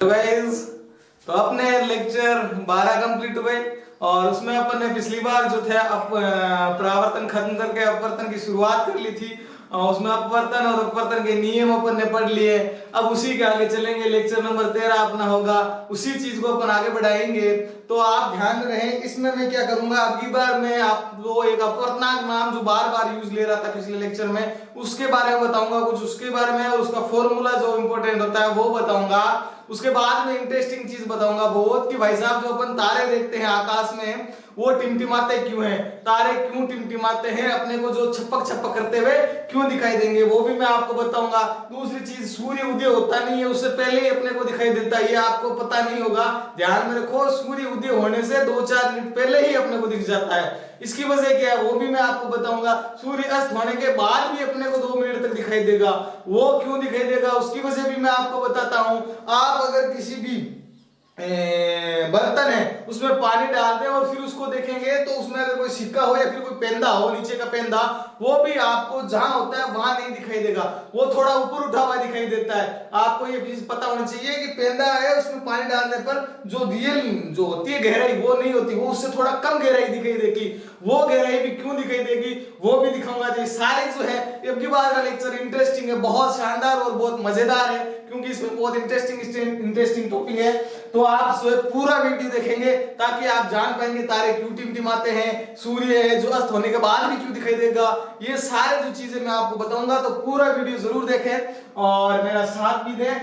Guys, तो अपने lecture 12 complete हुए और उसमें अपन ने पिछली बार जो थे परावर्तन खत्म करके अपवर्तन की शुरुआत कर ली थी। और उसमें अपवर्तन और अपवर्तन के नियम अपन ने पढ़ लिए। अब उसी के आगे चलेंगे। लेक्चर नंबर 13 अपना होगा, उसी चीज को अपन आगे बढ़ाएंगे। तो आप ध्यान में रहें। इसमें मैं क्या करूंगा, अगली बार मैं आपको एक अपवर्तनांक नाम जो बार बार यूज ले रहा था पिछले लेक्चर में, उसके बारे में बताऊंगा कुछ, उसके बारे में उसका फॉर्मूला जो इंपॉर्टेंट होता है वो बताऊंगा। उसके बाद में इंटरेस्टिंग चीज बताऊंगा बहुत, कि भाई साहब जो अपन तारे देखते हैं आकाश में, वो टिमटिमाते क्यों हैं, तारे क्यों टिमटिमाते हैं, अपने को जो छपक छपक करते हुए क्यों दिखाई देंगे, वो भी मैं आपको बताऊंगा। दूसरी चीज, सूर्य उदय होता नहीं है, उससे पहले ही अपने को दिखाई देता है, ये आपको पता नहीं होगा, ध्यान में रखो। सूर्य उदय होने से 2-4 मिनट पहले ही अपने को दिख जाता है। इसकी वजह क्या है वो भी मैं आपको बताऊंगा। सूर्य अस्त होने के बाद भी अपने को 2 मिनट तक दिखाई देगा, वो क्यों दिखाई देगा उसकी वजह भी मैं आपको बताता हूं। आप अगर किसी भी बर्तन है उसमें पानी डाल दें और फिर उसको देखेंगे तो उसमें अगर कोई सिक्का हो या फिर कोई पेंदा हो, नीचे का पेंदा, वो भी आपको जहां होता है वहां नहीं दिखाई देगा, वो थोड़ा ऊपर उठा हुआ दिखाई देता है। आपको ये चीज पता होना चाहिए कि पेंदा है, उसमें पानी डालने पर जो रियल जो होती है गहराई वो नहीं होती, वो उससे थोड़ा कम गहराई दिखाई देगी। वो गहराई भी क्यों दिखाई देगी वो भी दिखाऊंगा। ये सारे जो है अब की बार का लेक्चर इंटरेस्टिंग है, बहुत शानदार और बहुत मजेदार है, क्योंकि इसमें बहुत इंटरेस्टिंग टॉपिक है। तो आप पूरा वीडियो देखेंगे ताकि आप जान पाएंगे तारे क्यों टिमटिमाते हैं, सूर्य है जो अस्त होने के बाद भी क्यों दिखाई देगा, ये सारे जो चीजें मैं आपको बताऊंगा। तो पूरा वीडियो जरूर देखें और मेरा साथ भी दें।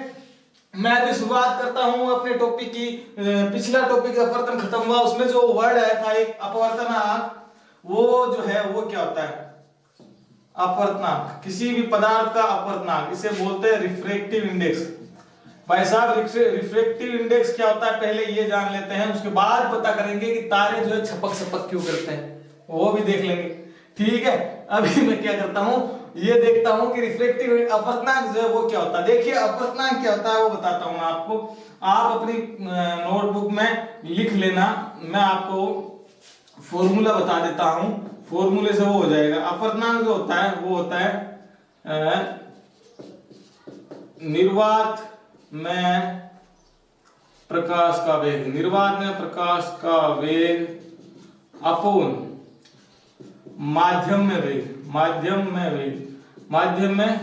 मैं अभी शुरुआत करता हूं अपने टॉपिक की। पिछला टॉपिक अपवर्तन खत्म हुआ, उसमें जो वर्ड आया था एक अपवर्तनांक, वो जो है वो क्या होता है, अपवर्तनांक, किसी भी पदार्थ का अपवर्तनांक, इसे बोलते हैं रिफ्रैक्टिव इंडेक्स। भाई साहब रिफ्रैक्टिव इंडेक्स क्या होता है पहले ये जान लेते हैं, उसके बाद पता करेंगे कि तारे जो है छपक छपक क्यों करते हैं, वो भी देख लेंगे। ठीक है, अभी मैं क्या करता हूं, ये देखता हूं कि रिफ्रैक्टिव अपवर्तनांक जो है वो क्या होता है। देखिए अपवर्तनांक क्या होता है वो बताता हूं मैं आपको, आप अपनी नोटबुक में लिख लेना, मैं आपको फॉर्मूला बता देता हूं, फॉर्मूले से वो हो जाएगा। अपवर्तनांक जो होता है वो होता है निर्वात में प्रकाश का वेग, निर्वात में प्रकाश का वेग अपोन माध्यम में वेग, माध्यम में वेग, माध्यम में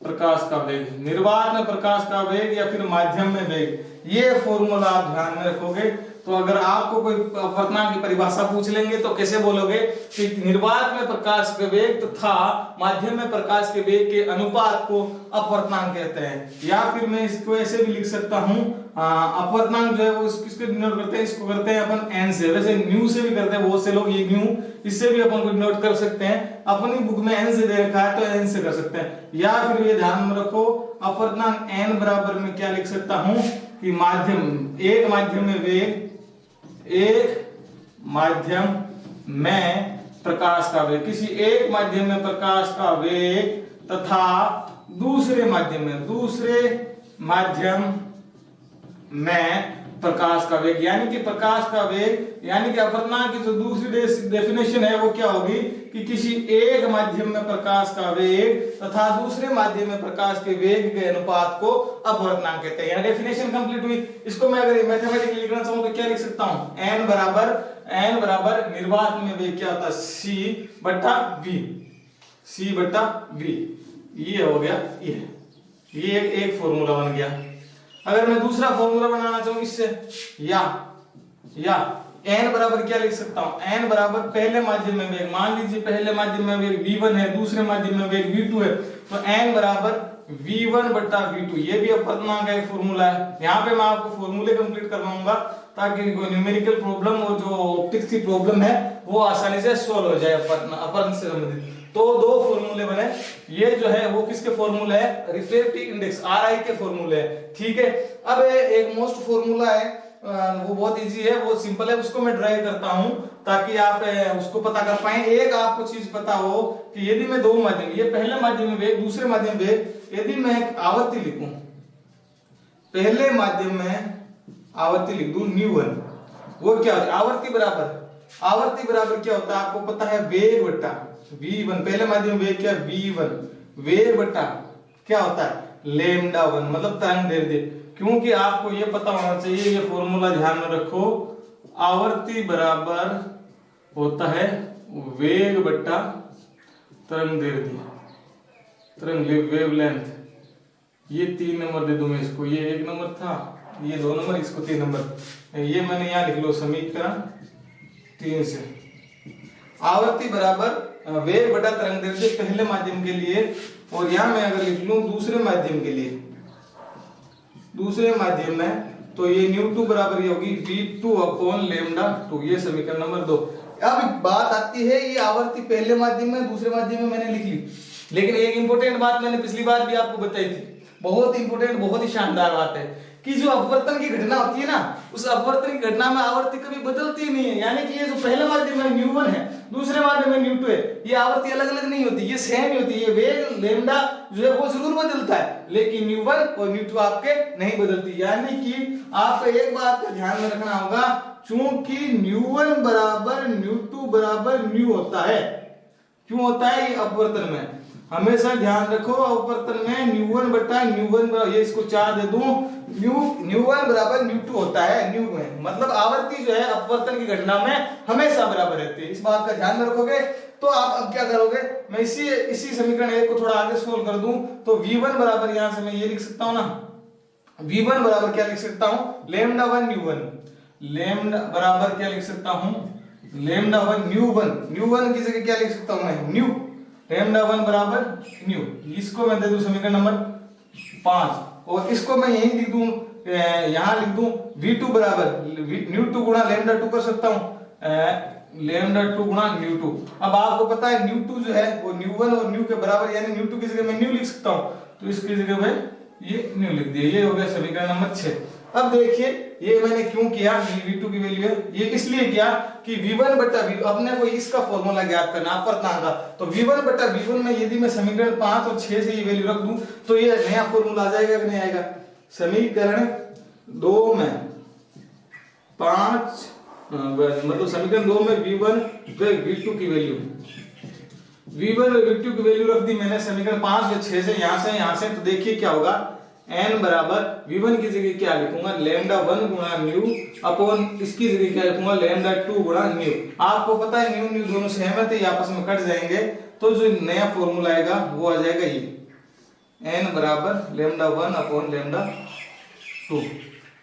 प्रकाश का वेग, निर्वात में प्रकाश का वेग या फिर माध्यम में वेग, ये फॉर्मूला आप ध्यान में रखोगे। तो अगर आपको कोई अपवर्तनांक की परिभाषा पूछ लेंगे तो कैसे बोलोगे कि निर्वात में प्रकाश के वेग तथा माध्यम में प्रकाश के वेग के अनुपात को अपवर्तनांक कहते हैं। या फिर मैं इसको ऐसे भी लिख सकता हूं, अपवर्तनांक जो है वो किसको डिनोट करते हैं, इसको करते हैं अपन एन से, वैसे न्यू से भी करते हैं बहुत से लोग, ये न्यू, इससे भी अपन को डिनोट कर सकते हैं। अपनी बुक में एन से दे रखा है तो एन से कर सकते हैं। या फिर ये ध्यान में रखो अपवर्तनांक एन बराबर में क्या लिख सकता हूं कि माध्यम, एक माध्यम में वेग, एक माध्यम में प्रकाश का वेग, किसी एक माध्यम में प्रकाश का वेग तथा दूसरे माध्यम में प्रकाश का वेग, यानी कि प्रकाश का वेग, यानी कि अपवर्तनांक की जो दूसरी डेफिनेशन है वो क्या होगी कि किसी एक माध्यम में प्रकाश का वेग तथा दूसरे माध्यम में प्रकाश के वेग के अनुपात को अपवर्तनांक कहते हैं। यानी डेफिनेशन कंप्लीट हुई। इसको मैं अगर मैथमेटिकली लिखना चाहूं तो क्या लिख सकता हूं, n बराबर निर्वात में वेग क्या होता है, c बटा v, ये हो गया, ये एक फॉर्मूला बन गया। अगर मैं दूसरा फॉर्मूला बनाना चाहूं इससे, या n बराबर क्या लिख सकता हूं, n बराबर पहले माध्यम में वेग, मान लीजिए पहले माध्यम में वेग v1 है, दूसरे माध्यम में वेग v2 है, तो n बराबर v1 बटा v2, ये भी अपवर्तनांक का एक फॉर्मूला है। यहाँ पे मैं आपको फॉर्मूले कंप्लीट करवाऊंगा ताकि कोई न्यूमेरिकल प्रॉब्लम और जो ऑप्टिक्स की प्रॉब्लम है वो आसानी से सॉल्व हो जाए अपवर्तन से संबंधित। तो 2 फॉर्मूले बने, ये जो है वो किसके फॉर्मूले है, रिफ्रैक्टिव इंडेक्स RI के फॉर्मूले है। ठीक है, अब एक मोस्ट फॉर्मूला है, वो बहुत इजी है, वो सिंपल है, उसको मैं ड्राइव करता हूं ताकि आप उसको पता कर पाए। एक आपको चीज पता हो कि यदि मैं 2 माध्यम, ये पहले माध्यम में वेग, दूसरे माध्यम में वेग, यदि मैं एक आवर्ती लिखूं, पहले माध्यम में आवर्ती लिख दूं ν1, वो क्या होता है, आवर्ती बराबर क्या होता है आपको पता है, वेग बटा v1, पहले माध्यम वेग क्या, v1, वेग बटा क्या होता है, λ1, मतलब तरंग दैर्ध्य। क्योंकि आपको ये पता होना चाहिए, ये फॉर्मूला ध्यान में रखो, आवर्ती बराबर होता है वेग बट्टा तरंग दैर्ध्य, तरंग वेवलेंथ। ये 3 नंबर दे दूं मैं इसको, ये 1 नंबर था, ये 2 नंबर, इसको 3 नंबर। ये मैंने यहाँ लिख लो समीकरण 3 से। आवर्ती बराबर वेग बटा तरंग दैर्ध्य पहले माध्यम के लिए, और यहाँ मैं अगर लिख लूं दूसरे माध्यम के लिए, दूसरे माध्यम में, तो ये न्यू2 बराबर ये होगी v2 अपॉन लैम्डा 2। ये समीकरण नंबर 2। अब बात आती है, ये आवर्ती पहले माध्यम में, दूसरे माध्यम में मैंने लिख ली, लेकिन एक इंपॉर्टेंट बात मैंने पिछली बार भी आपको बताई थी, बहुत इंपॉर्टेंट, बहुत ही शानदार बात है कि जो अपवर्तन की घटना होती है ना, उस अपवर्तन की घटना में आवर्ती कभी बदलती नहीं है। यानी कि ये जो पहले माध्यम में न्यू1 है, दूसरे माध्यम में न्यू2 है, ये आवर्ती अलग अलग नहीं होती, ये सेम ही होती है। ये वेग लैम्डा जो है वो जरूर बदलता है, लेकिन न्यू1 और न्यू2 आपके नहीं बदलती। यानी कि आपको एक बात का ध्यान में रखना होगा, चूंकि न्यू1 बराबर न्यू2 बराबर न्यू होता है। क्यों होता है? ये अपवर्तन में हमेशा ध्यान रखो, अपवर्तन में न्यू1 बटा न्यू1, ये इसको 4 दे दूं, न्यू1 बराबर न्यू2 होता है न्यू में, मतलब आवर्ती जो है अपवर्तन की घटना में हमेशा बराबर रहती है। इस बात का ध्यान में रखोगे तो आप अब क्या करोगे, मैं इसी समीकरण 1 को थोड़ा आगे सोल्व कर दूं, तो v1 बराबर यहां से मैं ये लिख सकता हूं ना, v1 बराबर क्या लिख सकता हूं, लैम्डा 1 न्यू1, लैम्डा बराबर क्या लिख सकता हूं, लैम्डा 1 न्यू1, न्यू1 की जगह क्या लिख सकता हूं मैं, न्यू, लैम्डा 1 बराबर न्यू। इसको मैं दे दूं समीकरण नंबर 5, और इसको मैं यही लिख दूं, यहां लिख दूं v2 बराबर न्यू2 गुणा लैम्डा 2 कर सकता हूं, लैम्डा 2 गुणा न्यू2। अब आपको पता है न्यू2 जो है वो न्यू1 और न्यू के बराबर, यानी न्यू2 की जगह मैं न्यू लिख सकता हूं, तो इसकी जगह मैं ये न्यू लिख दिया। ये हो गया समीकरण नंबर 6। अब देखिए ये मैंने क्यों किया, v2 की वैल्यू है, ये इसलिए किया कि v1 बटा v2, अपने को इसका फॉर्मूला ज्ञात करना अपवर्तनांक का, तो v1 बटा v1 में यदि मैं समीकरण 5 और 6 से ये वैल्यू रख दूं तो ये नया फॉर्मूला आ जाएगा कि नहीं आएगा। समीकरण 2 में 5 मतलब समीकरण 2 में v1 व v2 की वैल्यू, v1 और v2 की वैल्यू रख दी मैंने समीकरण 5 व 6 से, यहां से, तो देखिए क्या होगा, n बराबर v1 की जगह क्या लिखूंगा, लैम्डा 1 गुणा न्यू अपॉन इसकी जगह क्या लिखूंगा, लैम्डा 2 गुणा न्यू। आपको पता है न्यू न्यू दोनों सेम है तो ये आपस में कट जाएंगे, तो जो नया फॉर्मूला आएगा वो आ जाएगा ये n बराबर लैम्डा 1 अपॉन लैम्डा 2।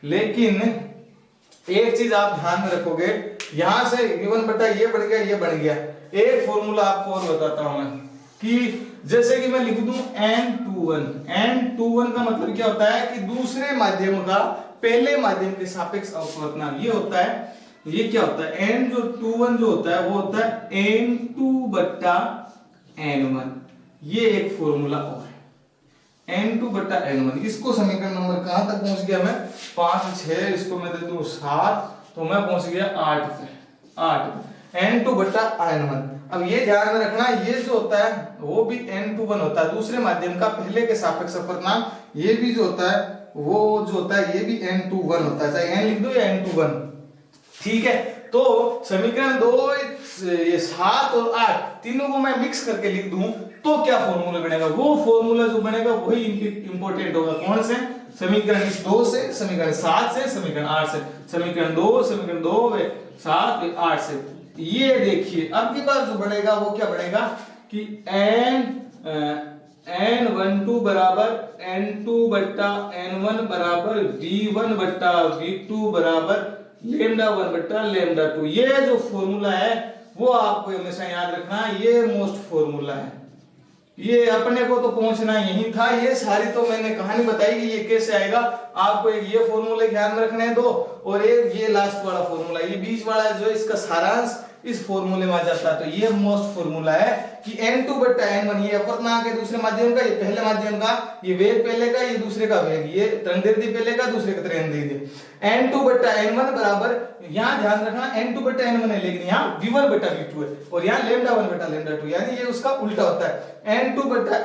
लेकिन एक चीज आप ध्यान में रखोगे, यहां से v1 बटा ये बढ़ गया, ये बढ़ गया। एक फॉर्मूला आपको और बताता हूं मैं, कि जैसे कि मैं लिख दूं n21, n21 का मतलब क्या होता है कि दूसरे माध्यम का पहले माध्यम के सापेक्ष अपवर्तनांक, ये होता है, ये क्या होता है, n जो 21 जो होता है वो होता है n2 बट्टा n1। ये एक फॉर्मूला और है n2 बट्टा n1। इसको समीकरण नंबर कहां तक पहुंच गया मैं, 5 6, इसको मैं दे दूं 7, तो मैं पहुंच गया 8 पे, 8 n2 बट्टा n1। अब ये ध्यान में रखना, ये जो होता है वो भी n21 होता है, दूसरे माध्यम का पहले के सापेक्ष अपवर्तनांक, ये भी जो होता है वो जो होता है ये भी n21 होता है, चाहे n लिख दो या n21, ठीक है। तो समीकरण 2 ये 7 और 8 तीनों को मैं मिक्स करके लिख दूं तो क्या फॉर्मूला बनेगा, वो फॉर्मूला जो बनेगा वही इंपॉर्टेंट होगा। कौन से, समीकरण 2 से, समीकरण 7 से, समीकरण 8 से, समीकरण 2 7 8 से। ये देखिए अब की बार जो बनेगा वो क्या बनेगा कि n12 बराबर n2 बट्टा n1 बराबर v1 बट्टा v2 बराबर लैम्डा 1 बट्टा लैम्डा 2। ये जो फॉर्मूला है वो आपको हमेशा याद रखना, ये मोस्ट फॉर्मूला है, ये अपने को तो पहुंचना यही था। ये सारी तो मैंने कहानी बताई कि ये कैसे आएगा, आपको एक ये फॉर्मूले ध्यान में रखने दो, और एक ये लास्ट वाला फॉर्मूला, ये बीच वाला जो है इसका सारांश इस फॉर्मूले में आ जाता है। तो ये मोस्ट फॉर्मूला है कि n2 बट्टा n1, ये अपवर्तनांक है दूसरे माध्यम का, ये पहले माध्यम का, ये वेग पहले का, ये दूसरे का वेग, ये तरंगदैर्ध्य पहले का, दूसरे का तरंगदैर्ध्य, n2 बट्टा n1 बराबर, यहां ध्यान रखना n2 बट्टा n1 है, लेकिन यहां v1 बट्टा v2 है, और यहां लैम्डा 1 बट्टा लैम्डा 2, यानी ये उसका उल्टा होता है। n2 बट्टा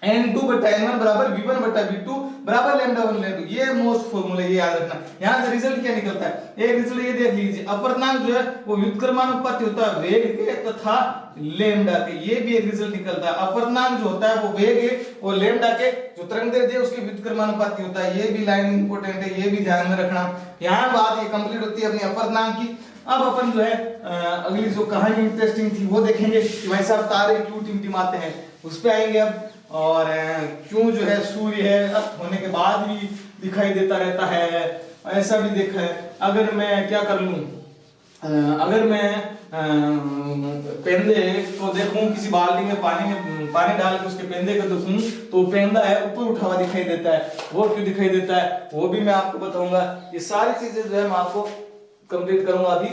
N2 बटा N1 बराबर V1 बटा V2 बराबर लैम्डा 1 लैम्डा 2। ये मोस्ट फॉर्मूला, ये याद रखना। यहाँ से रिजल्ट क्या निकलता है, एक रिजल्ट ये देख लीजिए, अपवर्तनांक जो है वो व्युत्क्रमानुपाती होता है वेग के तथा लैम्डा के। ये भी एक रिजल्ट निकलता है, अपवर्तनांक जो होता है वो वेग है और लैम्डा के जो तरंगदैर्घ्य है उसके व्युत्क्रमानुपाती होता है। ये भी लाइन इंपॉर्टेंट है, ये भी ध्यान में रखना। यहाँ बात ये कंप्लीट होती है अपनी अपवर्तनांक की। अब अपन जो है अगली जो कहानी इंटरेस्टिंग थी वो देखेंगे कि भाई साहब तारे क्यों टिमटिमाते हैं, उस पे आएंगे अब। और क्यों जो है सूर्य है अस्त होने के बाद भी दिखाई देता रहता है, ऐसा भी देखा है। अगर मैं क्या कर लूं, अगर मैं पेंदे को देखूं, किसी बाल्टी में पानी डाल के उसके पेंदे को देखूं तो पेंदा है ऊपर उठा हुआ दिखाई देता है। वो क्यों दिखाई देता है वो भी मैं आपको बताऊंगा। ये सारी चीजें जो है मैं आपको कंप्लीट करूंगा अभी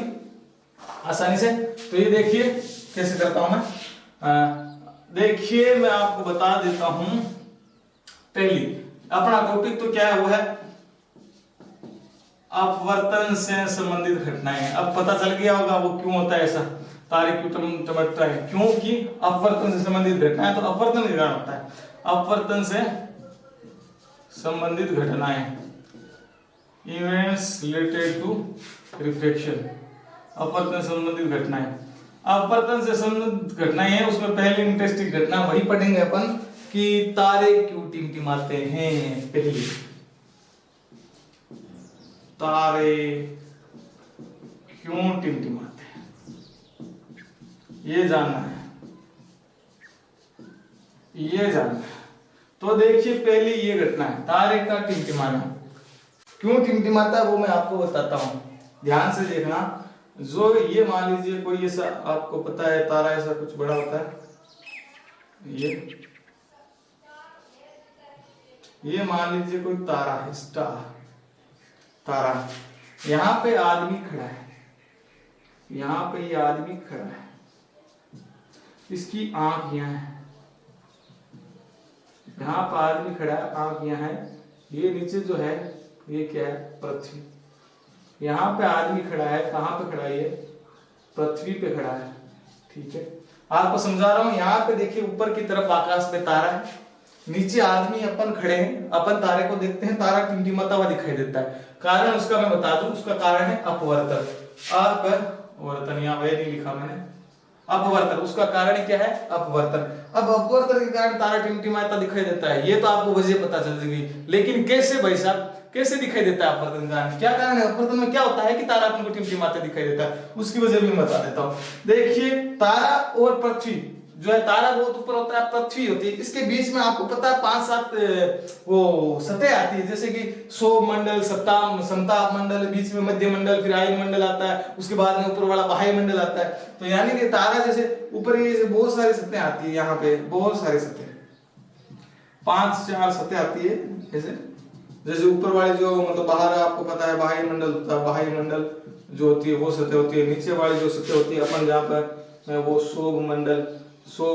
आसानी से। तो ये देखिए कैसे करता हूं मैं। देखिए मैं आपको बता देता हूं, पहली अपना टॉपिक तो क्या है, वो है अपवर्तन से संबंधित घटनाएं। अब पता चल गया होगा वो क्यों होता है ऐसा, तारे क्यों चमकता है, क्योंकि अपवर्तन से संबंधित घटनाएं। तो अपवर्तन के कारण होता है, अपवर्तन से संबंधित घटनाएं, इवेंट्स रिलेटेड टू रिफ्लेक्शन। अपवर्तन से संबंधित घटनाएं, अपवर्तन से संबंधित घटनाएं हैं, उसमें पहली इंटरेस्टिंग घटना वही पढ़ेंगे अपन कि तारे क्यों टिमटिमाते हैं। पहली, तारे क्यों टिमटिमाते हैं ये जानना है, ये जानना है। तो देखिए पहली ये घटना है तारे का टिमटिमाना। क्यों टिमटिमाता है वो मैं आपको बताता हूं, ध्यान से देखना। जो ये मान लीजिए कोई ऐसा, आपको पता है तारा ऐसा कुछ बड़ा होता है, ये मान लीजिए कोई तारा है, स्टार तारा। यहां पे आदमी खड़ा है, यहां पे ये आदमी खड़ा है, इसकी आंख यहां है, यहां पर आदमी खड़ा है, आंख यहां है। ये नीचे जो है ये क्या है, पृथ्वी। यहाँ पे आदमी खड़ा है, कहाँ पे खड़ा है, ये पृथ्वी पे खड़ा है। ठीक है, आपको समझा रहा हूँ। यहाँ पे देखिए ऊपर की तरफ आकाश में तारा है, नीचे आदमी अपन खड़े हैं, अपन तारे को देखते हैं, तारा टिमटिमाता हुआ दिखाई देता है। कारण उसका मैं बता दूं, उसका कारण है अपवर्तन। अपवर्तन, यहाँ वह नहीं लिखा मैंने, अपवर्तन। उसका कारण क्या है, अपवर्तन। अब अपवर्तन के कारण तारा टिमटिमाता दिखाई देता है, ये तो आपको वजह पता चल जाएगी। लेकिन कैसे भाई साहब, कैसे दिखाई देता है अपवर्तन का कारण, क्या कारण है, अपवर्तन में क्या होता है कि तारा अपन को टिमटिमाता दिखाई देता है, उसकी वजह भी मैं बता देता हूँ। देखिए तारा और पृथ्वी जो है, तारा बहुत ऊपर होता है, पृथ्वी होती है, इसके बीच में आपको पता है 5-7 वो सतह आती है, जैसे कि शोभ मंडल, समताप मंडल, बीच में मध्य मंडल, फिर आयन मंडल आता है, उसके बाद में ऊपर वाला बाह्य मंडल आता है। तो यानी कि तारा जैसे ऊपर ये बहुत सारी सतह आती है, यहाँ पे बहुत सारी सतह, 5-4 सतह आती है। जैसे ऊपर वाली जो मतलब बाहर आपको पता है बाह्य मंडल होता है, बाह्य मंडल जो होती है वो सतह होती है। नीचे वाली जो सतह होती है अपन जहाँ पर वो शोभ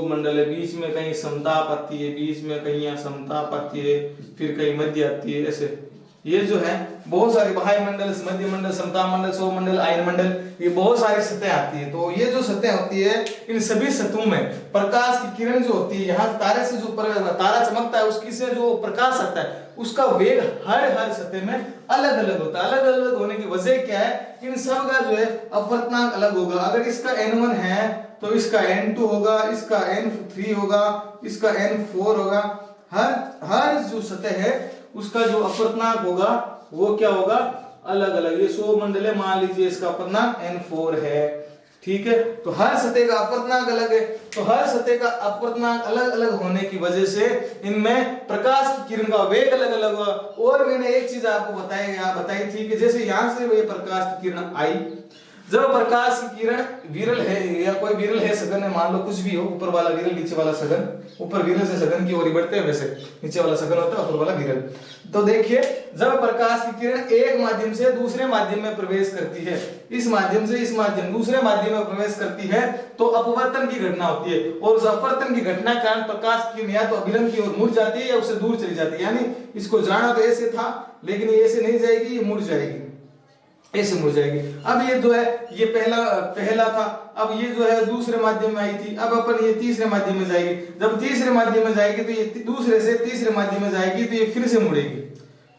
मंडल है, बीच में कहीं समताप आती है, बीच में कहीं यहाँ समताप आती है, फिर कहीं मध्य आती है। ऐसे ये जो है बहुत सारी बाह्य मंडल, मध्य मंडल, समताप मंडल, शोभ मंडल, आयन मंडल, ये बहुत सारी सतह आती है। तो ये जो सतह होती है, इन सभी सतहों में प्रकाश की किरण जो होती है, यहाँ तारे से जो तारा चमकता है उसकी से जो प्रकाश आता है उसका वेग हर सतह में अलग अलग होता है। अलग अलग होने की वजह क्या है, इन सब का जो है अपवर्तनांक अलग होगा। अगर इसका n1 है तो इसका n2 होगा, इसका n3 होगा, इसका n4 होगा। हर जो सतह है उसका जो अपवर्तनांक होगा वो क्या होगा, अलग अलग। ये शोभ मंडल है, मान लीजिए इसका अपवर्तनांक n4 है। ठीक है, तो हर सतह का अपवर्तनांक अलग है। तो हर सतह का अपवर्तनांक अलग अलग होने की वजह से इनमें प्रकाश की किरण का वेग अलग अलग होगा। और मैंने एक चीज आपको बताई थी कि जैसे यहां से ये प्रकाश की किरण आई, जब प्रकाश की किरण विरल है या कोई विरल है सघन है, मान लो कुछ भी हो, ऊपर वाला विरल नीचे वाला सघन, ऊपर विरल से सघन की ओर बढ़ते हैं, वैसे नीचे वाला सघन होता है, ऊपर वाला विरल। तो देखिए जब प्रकाश की किरण एक माध्यम से दूसरे माध्यम में प्रवेश करती है, इस माध्यम से इस माध्यम दूसरे माध्यम में प्रवेश करती है तो अपवर्तन की घटना होती है। और उस अपवर्तन की घटना के कारण प्रकाश की किरण या तो अभिलंब की ओर मुड़ जाती है या उससे दूर चली जाती है। यानी इसको जाना तो ऐसे था लेकिन ये ऐसे नहीं जाएगी, ये मुड़ जाएगी। ऐसे मुड़ जाएगी। अब ये जो है ये पहला था, अब ये जो है दूसरे माध्यम में आई थी, अब अपन ये तीसरे माध्यम में जाएगी। जब तीसरे माध्यम में जाएगी तो ये दूसरे से तीसरे माध्यम में जाएगी तो ये फिर से मुड़ेगी,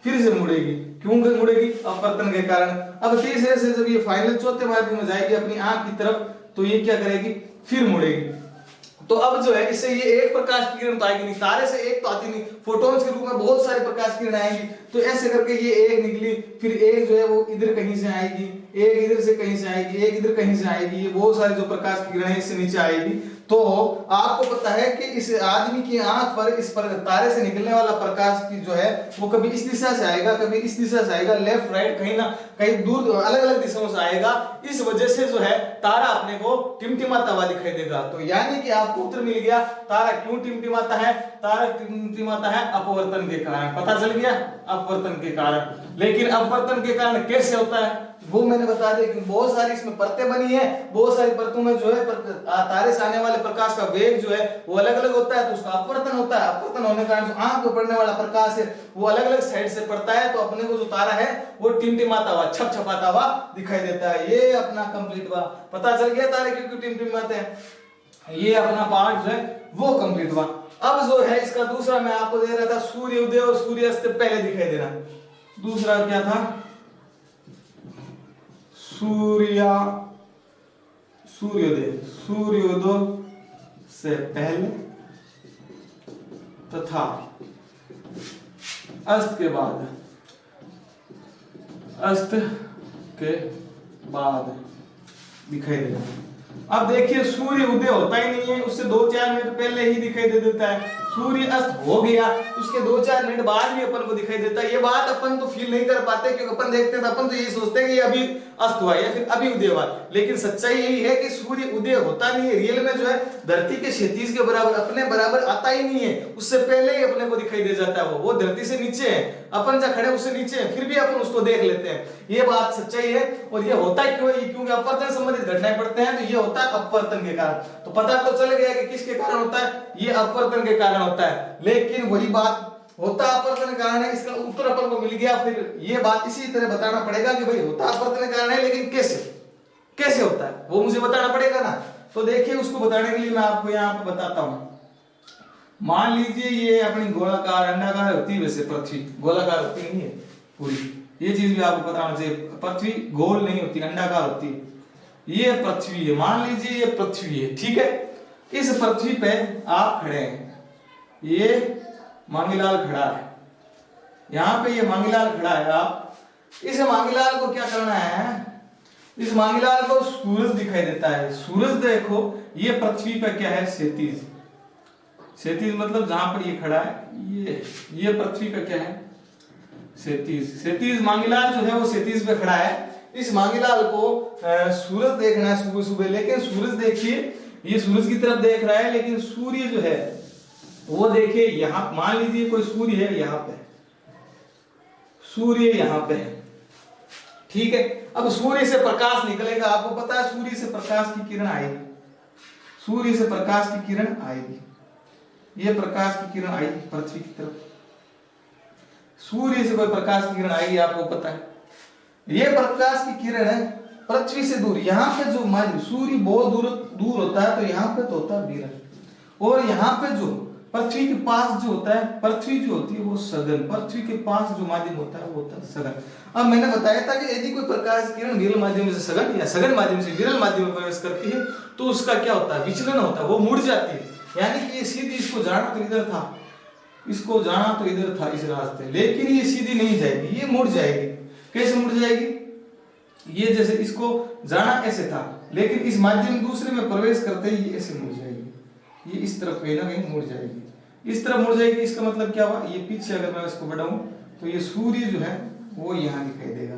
फिर से मुड़ेगी। क्यों मुड़ेगी? अपवर्तन के कारण। अब तीसरे से जब ये फाइनल चौथे माध्यम में जाएगी अपनी आंख की तरफ, तो ये क्या करेगी? फिर मुड़ेगी। तो अब जो है इससे ये एक प्रकाश की किरण तो आएगी नहीं, तारे से एक तो आती नहीं, फोटॉन्स के रूप में बहुत सारे प्रकाश की किरण आएंगी। तो ऐसे करके ये एक निकली, फिर एक जो है वो इधर कहीं से आएगी, एक इधर से कहीं से आएगी, एक इधर कहीं से आएगी, ये बहुत सारे जो प्रकाश की किरण है इससे नीचे आएगी। तो आपको पता है कि इस आदमी की आंख पर इस पर तारे से निकलने वाला प्रकाश की जो है वो कभी इस दिशा से आएगा, कभी इस दिशा से आएगा, लेफ्ट राइट कहीं ना कहीं दूर अलग अलग दिशाओं से आएगा। इस वजह से जो है तारा अपने को टिमटिमाता हुआ दिखाई देगा। तो यानी कि आपको उत्तर मिल गया, तारा क्यों टिमटिमाता है? तारा टिमटिमाता है अपवर्तन के कारण। पता चल गया, अपवर्तन के कारण। लेकिन अपवर्तन के कारण कैसे होता है वो मैंने बता दिया, क्योंकि बहुत सारी इसमें परतें बनी है, बहुत सारी परतों में जो है तारे से आने वाले प्रकाश का वेग जो है वो अलग अलग होता है, तो उसका अपवर्तन होता है। अपवर्तन होने के कारण जो आंख पर पड़ने वाला प्रकाश है वो अलग अलग साइड से पड़ता है, तो अपने को जो तारा है वो टिमटिमाता हुआ, छपछपाता हुआ दिखाई देता है। ये अपना कंप्लीट हुआ, पता चल गया तारे क्यों टिमटिमाते हैं। ये अपना पार्ट जो है वो कंप्लीट हुआ। अब जो है इसका दूसरा मैं आपको दे रहा था, सूर्य उदय और सूर्यास्त पहले दिखाई देना। दूसरा क्या था? सूर्योदय, सूर्योदय से पहले तथा अस्त के बाद, अस्त के बाद दिखाई देगा। अब देखिए सूर्य उदय होता ही नहीं है, उससे 2-4 मिनट पहले ही दिखाई दे देता है। सूर्य अस्त हो गया उसके 2-4 मिनट बाद भी अपन को दिखाई देता है। ये बात अपन तो फील नहीं कर पाते, क्योंकि अपन देखते हैं तो अपन तो यही सोचते हैं कि अभी अस्त हुआ या फिर अभी उदय हुआ। लेकिन सच्चाई यही है कि सूर्य उदय होता नहीं है, रियल में जो है धरती के क्षितिज के बराबर अपने बराबर आता ही नहीं है, उससे पहले ही अपने को दिखाई दे जाता है। वो धरती से नीचे है, अपन जहाँ खड़े उससे नीचे है, फिर भी अपन उसको देख लेते हैं। ये बात सच्चाई है। और ये होता क्यों है? क्योंकि अपवर्तन संबंधित घटनाएं पढ़ते हैं, तो ये होता है अपवर्तन के कारण। तो पता तो चल गया कि किसके कारण होता है, ये अपवर्तन के कारण होता है। लेकिन वही बात होता अपवर्तन के कारण है, इसका उत्तर अपन को मिल गया। फिर ये बात इसी तरह बताना पड़ेगा कि भाई होता अपवर्तन के कारण है, लेकिन कैसे होता है वो मुझे बताना पड़ेगा ना। तो देखिए उसको बताने के लिए मैं आपको यहाँ पे बताता हूँ। मान लीजिए ये अपनी गोलाकार अंडाकार होती है, वैसे पृथ्वी गोलाकार होती नहीं है पूरी, ये चीज भी आपको पता होना चाहिए। पृथ्वी गोल नहीं होती, अंडाकार होती है। ये पृथ्वी है, मान लीजिए ये पृथ्वी है, ठीक है। इस पृथ्वी पे आप खड़े हैं, ये मांगीलाल खड़ा है, यहाँ पे ये मांगीलाल खड़ा है। आप इस मांगीलाल को क्या करना है? इस मांगीलाल को सूरज दिखाई देता है। सूरज देखो, ये पृथ्वी का क्या है? क्षैतिज। क्षैतिज मतलब जहां पर ये खड़ा है, ये पृथ्वी का क्या है? क्षैतिज। क्षैतिज मांगीलाल जो है वो क्षैतिज पे खड़ा है। इस मांगीलाल को सूरज देखना है सुबह सुबह, लेकिन सूरज देखिए ये सूरज की तरफ देख रहा है, लेकिन सूर्य जो है वो देखिए यहाँ, मान लीजिए कोई सूर्य है यहाँ पे, सूर्य यहाँ पे है, ठीक है। अब सूर्य से प्रकाश निकलेगा, आपको पता है सूर्य से प्रकाश की किरण आएगी, सूर्य से प्रकाश की किरण आएगी, ये प्रकाश की किरण आई पृथ्वी की तरफ, सूर्य से कोई प्रकाश की किरण आएगी, आपको पता है। ये प्रकाश की किरण है पृथ्वी से दूर, यहाँ पे जो मान सूर्य बहुत दूर होता है, तो यहाँ पे तो होता है विरल, और यहाँ पे जो पृथ्वी के पास जो होता है, पृथ्वी जो होती है वो सघन, पृथ्वी के पास जो माध्यम होता है वो होता है सघन। अब मैंने बताया था कि यदि कोई प्रकाश की किरण विरल माध्यम से सघन या सघन माध्यम से विरल माध्यम में प्रवेश करती है, तो उसका क्या होता है? विचलन होता है, वो मुड़ जाती है। यानी कि ये सीधी, इसको जाना तो इधर था, इसको जाना तो इधर था इस रास्ते, लेकिन ये सीधी नहीं जाएगी, ये मुड़ जाएगी। कैसे मुड़ जाएगी? ये जैसे इसको जाना ऐसे था, लेकिन इस माध्यम दूसरे में प्रवेश करते ही ये ऐसे मुड़ जाएगी, ये इस तरफ कहीं ना कहीं मुड़ जाएगी, इस तरफ मुड़ जाएगी। इसका मतलब क्या हुआ? ये पीछे अगर मैं इसको बढ़ाऊं तो ये सूर्य जो है वो यहाँ दिखाई देगा।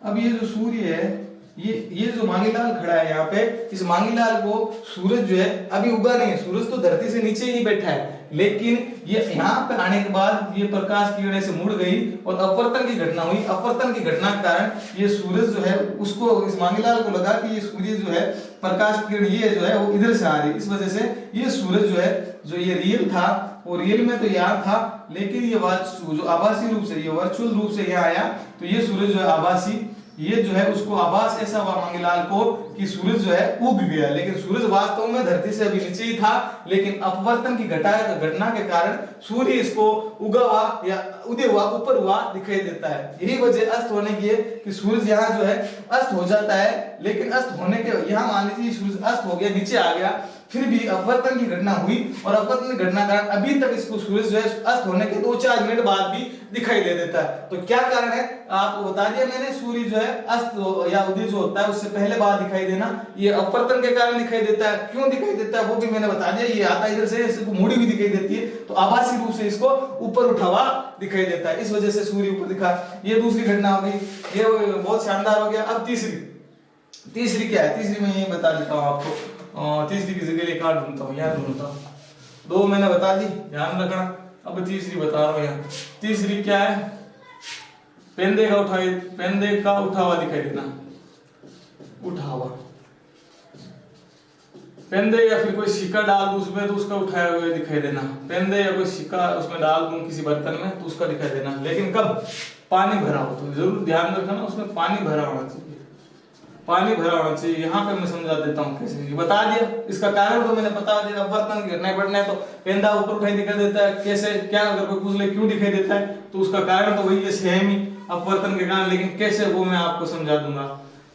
अब ये जो सूर्य है, ये जो मांगीलाल खड़ा है यहाँ पे, इस मांगीलाल को सूरज जो है अभी उगा नहीं है, सूरज तो धरती से नीचे ही बैठा है, लेकिन ये यहाँ पे आने के बाद ये प्रकाश की वजह से मुड़ गई और अपवर्तन की घटना हुई। अपवर्तन की घटना के कारण ये सूरज जो है, उसको इस मांगीलाल को लगा कि ये सूर्य जो है प्रकाश की किरण ये जो है वो इधर से आ रही, इस वजह से ये सूरज जो है, जो ये रियल था वो रियल में तो यहाँ था, लेकिन ये जो आभासी रूप से, ये वर्चुअल रूप से यहाँ आया, तो ये सूरज जो है आभासी ये जो है उसको आभास ऐसा हुआ मंगीलाल को कि सूरज जो है उग गया, लेकिन सूरज वास्तव में धरती से अभी नीचे ही था, लेकिन अपवर्तन की घटना के कारण सूर्य इसको उगा हुआ या उदय हुआ ऊपर हुआ दिखाई देता है। यही वजह अस्त होने की है कि सूरज यहाँ जो है अस्त हो जाता है, लेकिन अस्त होने के यहाँ मान लीजिए सूरज अस्त हो गया, नीचे आ गया, फिर भी अपवर्तन की घटना हुई और अपवर्तन की घटना कारण अभी तक इसको सूरज जो है अस्त होने के 2-4 मिनट बाद भी दिखाई दे देता है। तो क्या कारण है आपको बता दिया मैंने, सूर्य जो है अस्त या उदय जो होता है उससे पहले बाद दिखाई देना, ये अपवर्तन के कारण दिखाई देता है। क्यों दिखाई देता है वो भी मैंने बता दिया, ये आता इधर से, इसको मुड़ी हुई दिखाई देती है, तो आभासी रूप से इसको ऊपर उठा हुआ दिखाई देता है, इस वजह से सूर्य ऊपर दिखा। ये दूसरी घटना हो गई, ये बहुत शानदार हो गया। अब तीसरी क्या है, तीसरी मैं यही बता देता हूँ आपको। तीसरी की जगह एक कार्ड ढूंढता हूँ, यहाँ ढूंढता हूँ, 2 मैंने बता दी, ध्यान रखना। अब तीसरी बता रहा हूँ यहाँ। तीसरी क्या है, पेंदे का उठा हुआ दिखाई देना, उठा हुआ पेंदे, या फिर कोई सिक्का डाल दूं उसमें तो उसका उठाया हुआ दिखाई देना, पेंदे या कोई सिक्का उसमें डाल दूं किसी बर्तन में तो उसका दिखाई देना, लेकिन कब, पानी भरा हो तो जरूर ध्यान रखना उसमें पानी भरा होना चाहिए, पानी भरा होना चाहिए। यहाँ पे मैं समझा देता हूँ कैसे, ये बता दिया, इसका कारण तो मैंने बता दिया। अपवर्तन गिरना पड़ना है तो पेंदा ऊपर उठाई दिखाई देता है, कैसे, क्या, अगर कोई पूछ ले क्यों दिखाई देता है तो उसका कारण तो वही है, सेम ही अपवर्तन के कारण, लेकिन कैसे वो मैं आपको समझा दूंगा।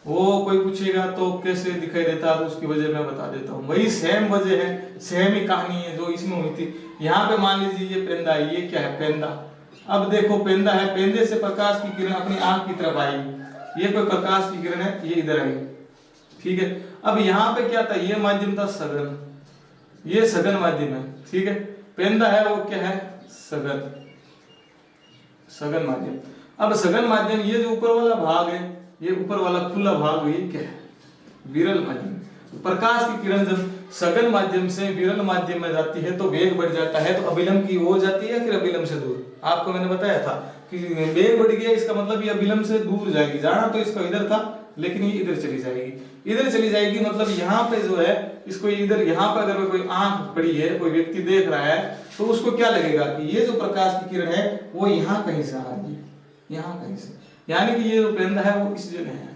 वो कोई पूछेगा तो कैसे दिखाई देता है तो उसकी वजह मैं बता देता हूँ, वही सेम वजह है, सेम ही कहानी है जो इसमें हुई थी। यहाँ पे मान लीजिए ये पेंदा है, ये क्या है, पेंदा। अब देखो पेंदा है, पेंदे से प्रकाश की किरण अपनी आंख की तरफ आएगी, ये कोई प्रकाश की किरण है, ये इधर आई, ठीक है। अब यहाँ पे क्या था, ये माध्यम था सघन, ये सघन माध्यम है, ठीक है। पेंदा है वो क्या है, सघन माध्यम। अब सघन माध्यम, ये जो ऊपर वाला भाग है, ये ऊपर वाला खुला भाग, ये क्या है, विरल माध्यम। प्रकाश की किरण जब सघन माध्यम से विरल माध्यम में जाती है तो वेग बढ़ जाता है, तो अभिलंब की ओर जाती है, फिर अभिलंब से दूर। आपको मैंने बताया था कि वेग बढ़ गया, इसका मतलब ये अभिलंब से दूर जाएगी, जाना तो इसका इधर था लेकिन ये इधर चली जाएगी, मतलब यहाँ पे जो है इसको इधर, यहाँ पे अगर कोई आंख पड़ी है, कोई व्यक्ति देख रहा है तो उसको क्या लगेगा कि ये जो प्रकाश की किरण है वो यहाँ कहीं से आ रही है, यहाँ कहीं से, यानी कि ये जो पेंदा है वो इस जगह है,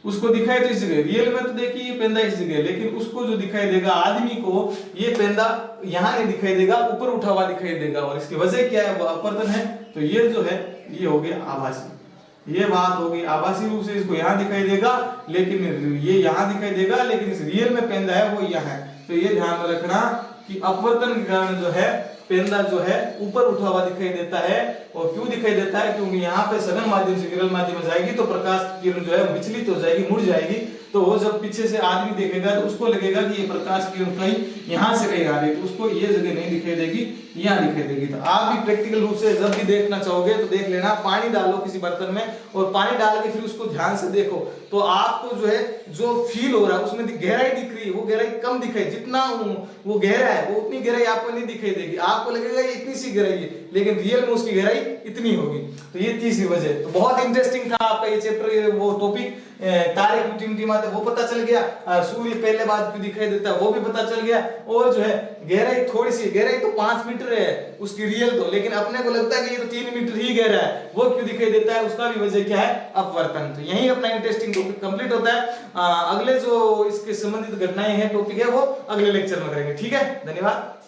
उसको दिखाई तो इस जगह, रियल में तो देखिए ये पेंदा इस जगह है, लेकिन उसको जो दिखाई देगा आदमी को, ये पेंदा यहाँ नहीं दिखाई देगा, ऊपर उठा हुआ दिखाई देगा। और इसकी वजह क्या है, वो अपवर्तन है। तो ये जो है ये हो गया आभासी, ये बात हो गई आभासी रूप से, इसको यहाँ दिखाई देगा लेकिन ये यहाँ दिखाई देगा, लेकिन इस रियल में पेंदा है वो यहाँ है। तो ये ध्यान में रखना कि अपवर्तन के कारण जो है पेंदा जो है ऊपर उठा हुआ दिखाई देता है। और क्यों दिखाई देता है, क्योंकि यहाँ पे सघन माध्यम से विरल माध्यम में जाएगी तो प्रकाश की किरण जो है विचलित हो जाएगी, मुड़ जाएगी, तो वो जब पीछे से आदमी देखेगा तो उसको लगेगा कि ये प्रकाश की किरण कहीं यहाँ से कहीं आ रही है, तो उसको ये जगह नहीं दिखाई देगी, यहाँ दिखाई देगी। तो आप भी प्रैक्टिकल रूप से जब भी देखना चाहोगे तो देख लेना, पानी डालो किसी बर्तन में और पानी डाल के फिर उसको ध्यान से देखो, तो आपको जो है जो फील हो रहा है उसमें गहराई दिख रही है, वो गहराई कम दिखाई, जितना वो गहरा है वो उतनी गहराई आपको नहीं दिखाई देगी, आपको लगेगा ये इतनी सी गहराई है, लेकिन रियल में उसकी गहराई इतनी होगी। तो ये तीसरी वजह। तो बहुत इंटरेस्टिंग था आपका ये चैप्टर, वो टॉपिक तारे की टिमटिमाते वो पता चल गया, सूर्य पहले बाद क्यों दिखाई देता है वो भी पता चल गया, और जो है गहराई थोड़ी सी, गहराई तो 5 मीटर है उसकी रियल तो, लेकिन अपने को लगता है कि ये तो 3 मीटर ही गहरा है, वो क्यों दिखाई देता है, उसका भी वजह क्या है, अपवर्तन। तो यही अपना इंटरेस्टिंग टॉपिक कंप्लीट होता है। अगले जो इसके संबंधित घटनाएं हैं टॉपिक है वो अगले लेक्चर में करेंगे, ठीक है। धन्यवाद।